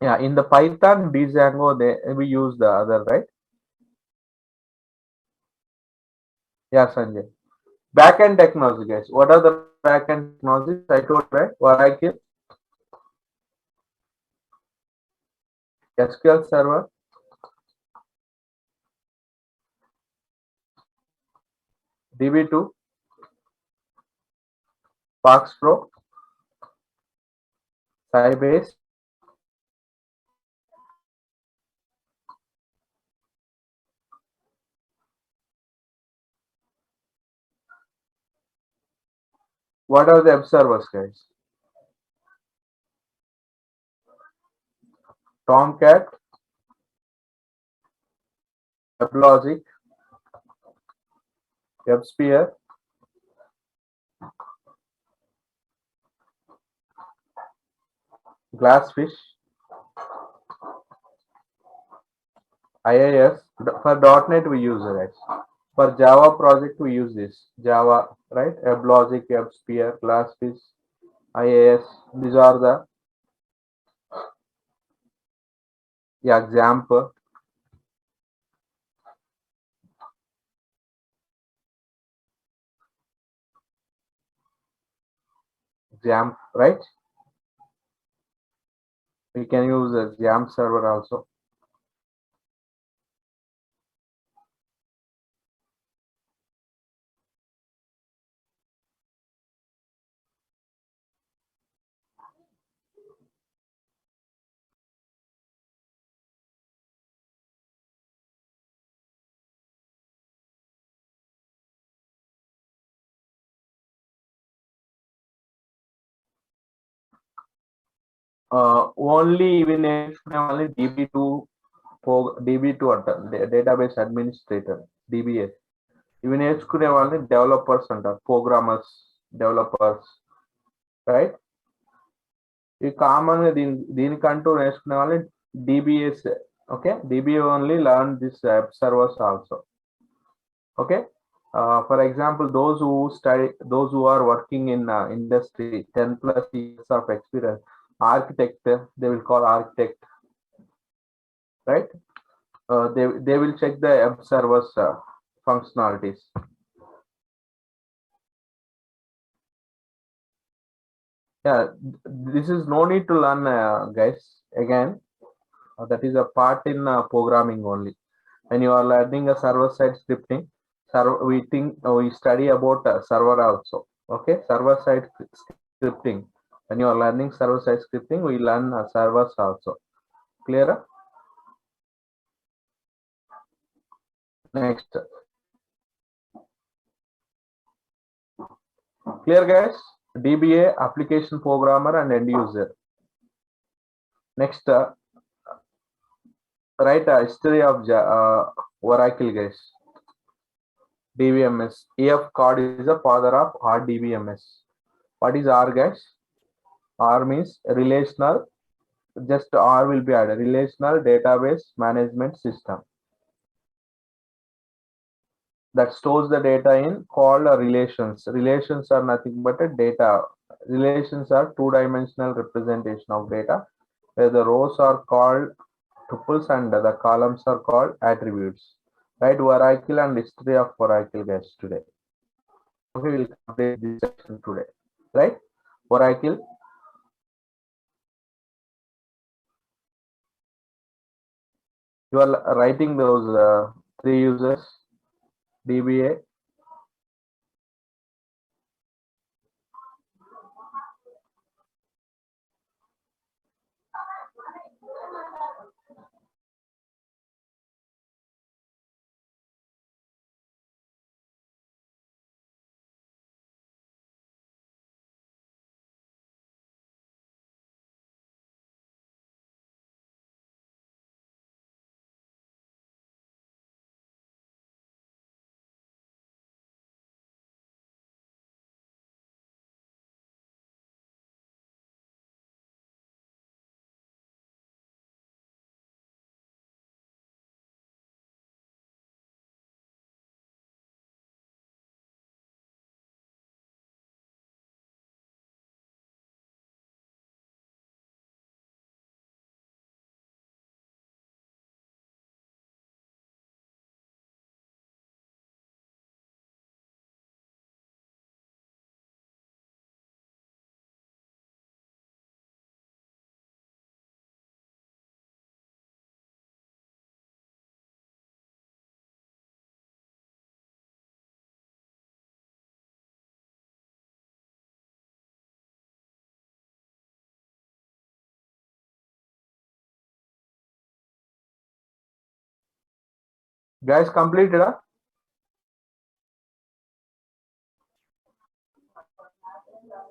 Yeah, in the Python, Django, we use the other, right? Yeah, Sanjay. Backend technology, guys. What are the backend technologies? I told, right? Oracle, SQL Server, DB2, FastPro, Sybase. What are the web servers, guys? Tomcat, WebLogic, WebSphere, Glassfish, IIS. For .NET we use it. For Java project we use this Java, right? WebLogic, WebSphere, Glassfish, IIS. These are the example. XAMPP, right? We can use a XAMPP server also. Only even only DB2 DB2 అంటారు database administrator DBA ఇవి నేర్చుకునే వాళ్ళని developers అంటారు programmers developers right ఈ common గా దీనికంటూ నేర్చుకునే వాళ్ళని DBS okay DBA only learn this app servers also okay for example those who are working in industry 10 plus years of experience architect they will call architect right they will check the app servers functionalities. Yeah, this is no need to learn guys again. That is a part in programming only. When you are learning a server side scripting, we study about server also. Okay, server side scripting. When you are learning server side scripting, we learn servers also. Clear? Next. Clear, guys? DBA, application programmer, and end user. Next, write a history of Oracle, guys. DBMS. EF card is the father of RDBMS. What is R, guys? R means relational, just R will be added, relational database management system that stores the data in called relations. Relations are nothing but a data. Relations are two-dimensional representation of data where the rows are called tuples and the columns are called attributes. Right? Oracle and history of Oracle guys today. Okay, we'll complete this section today. Right? Oracle. You are writing those three users, DBA. Guys, completed. Huh?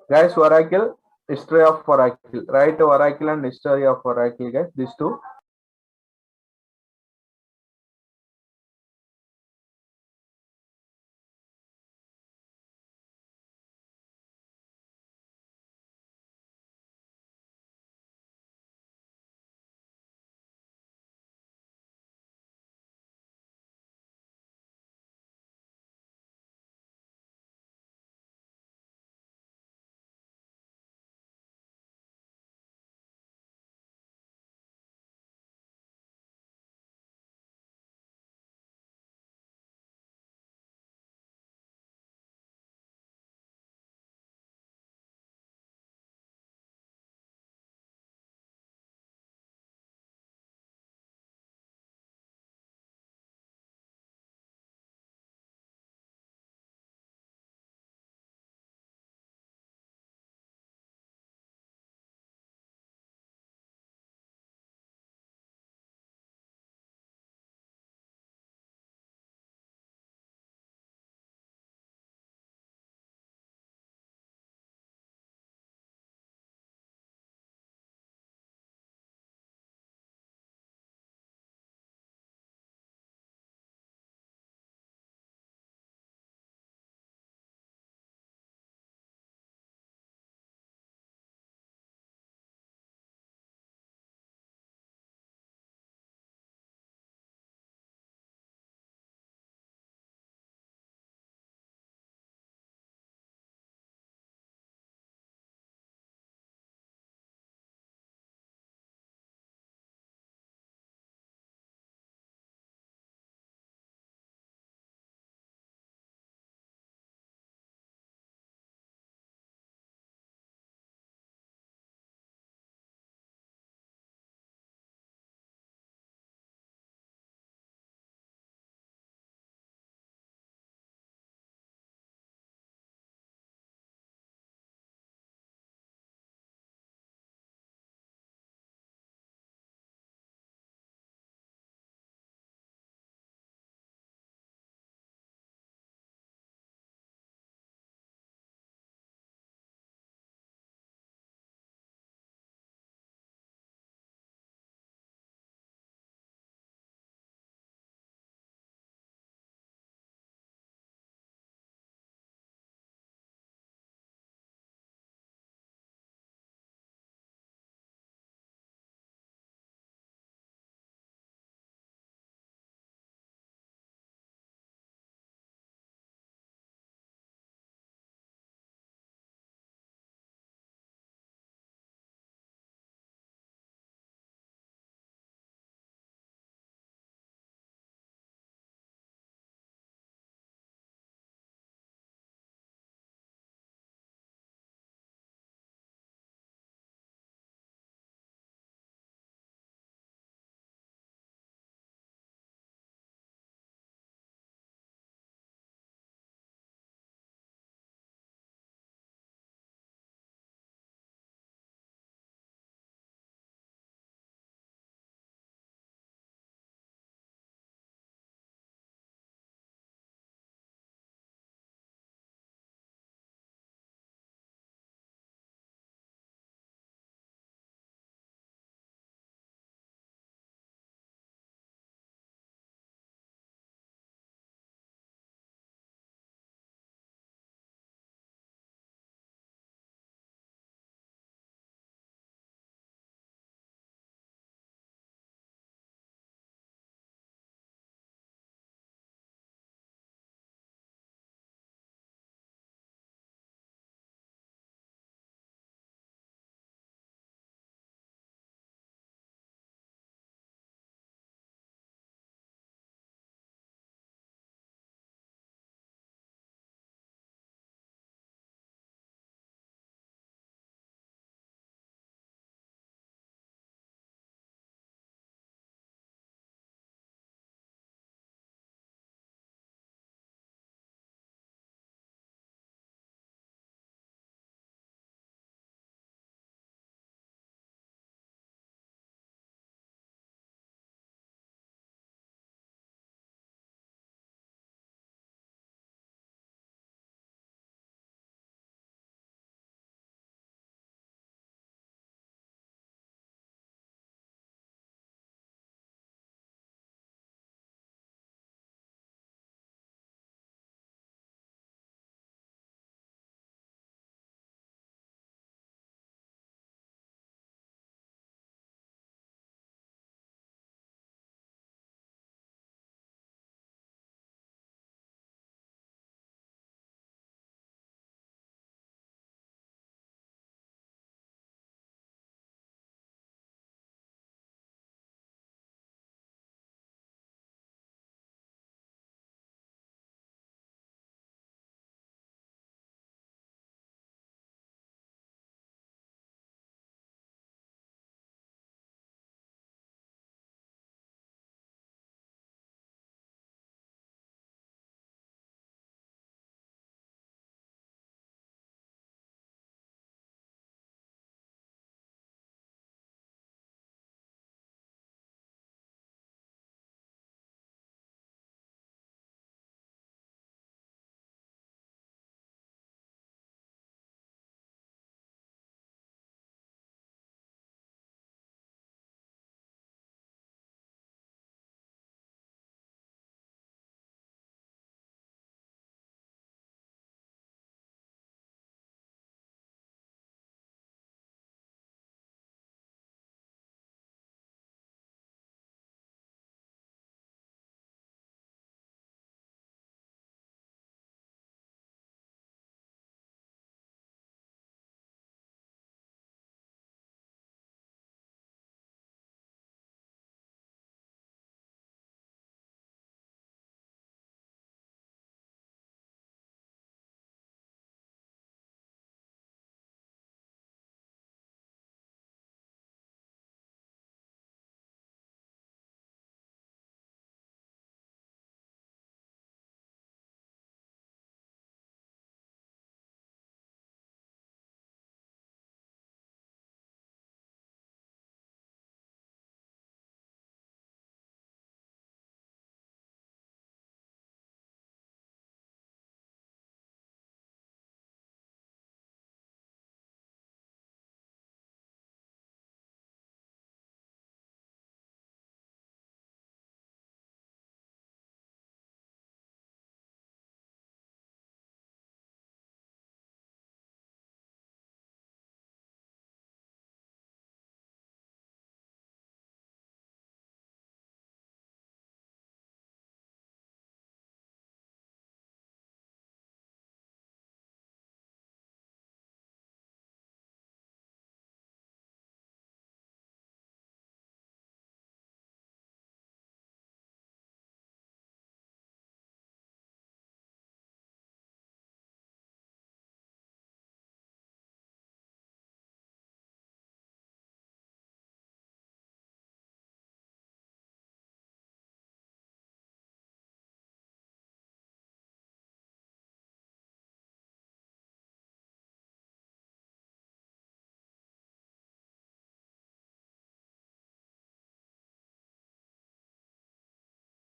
Guys, Oracle, history of Oracle. Write Oracle and history of Oracle, guys. These two.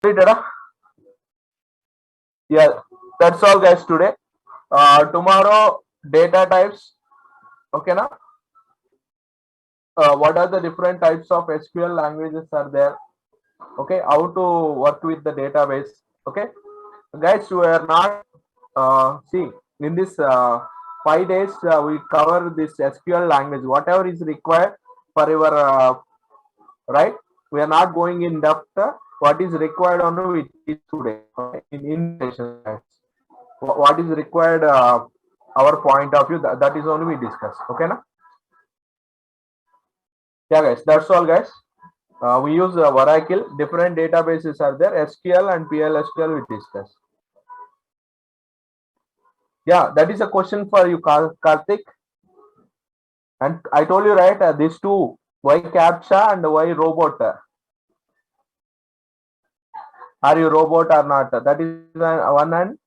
Completed, huh? Yeah, that's all guys today. Tomorrow data types. Okay, now what are the different types of SQL languages are there? Okay, how to work with the database. Okay, guys, we are not see in this 5 days we cover this SQL language. Whatever is required for your right. We are not going in depth. What is required on it is today okay? in session. Guys. What is required our point of view that is only we discuss. Okay, na? Yeah, guys, that's all, guys. We use Oracle. Different databases are there. SQL and PLSQL we discuss. Yeah, that is a question for you, Karthik. And I told you right, these two, why CAPTCHA and why robot? Are you robot or not? That is one, and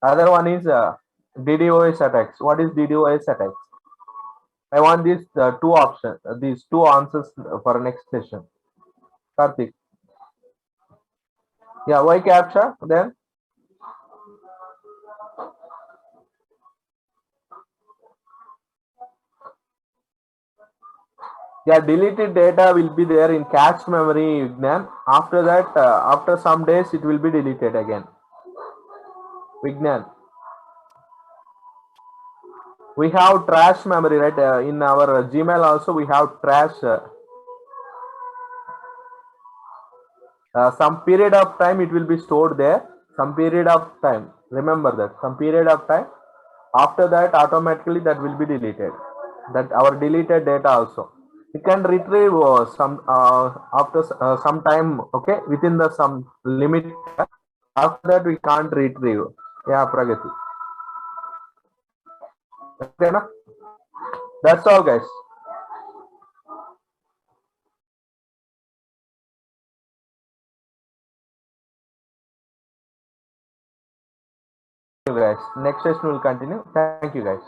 other one is DDoS attacks. What is DDoS attacks? I want these two options, these two answers for next session. Karthik. Yeah, why CAPTCHA then? Yeah, deleted data will be there in cache memory, Vignan. After that, after some days, it will be deleted again. Vignan. We have trash memory, right? In our Gmail also, we have trash. Some period of time, it will be stored there. Some period of time. Remember that. Some period of time. After that, automatically that will be deleted. That our deleted data also. You can retrieve some after some time, okay, within the some limit. After that, we can't retrieve. Yeah, Pragati. Okay, na? That's all, guys. Guys, next session will continue. Thank you, guys.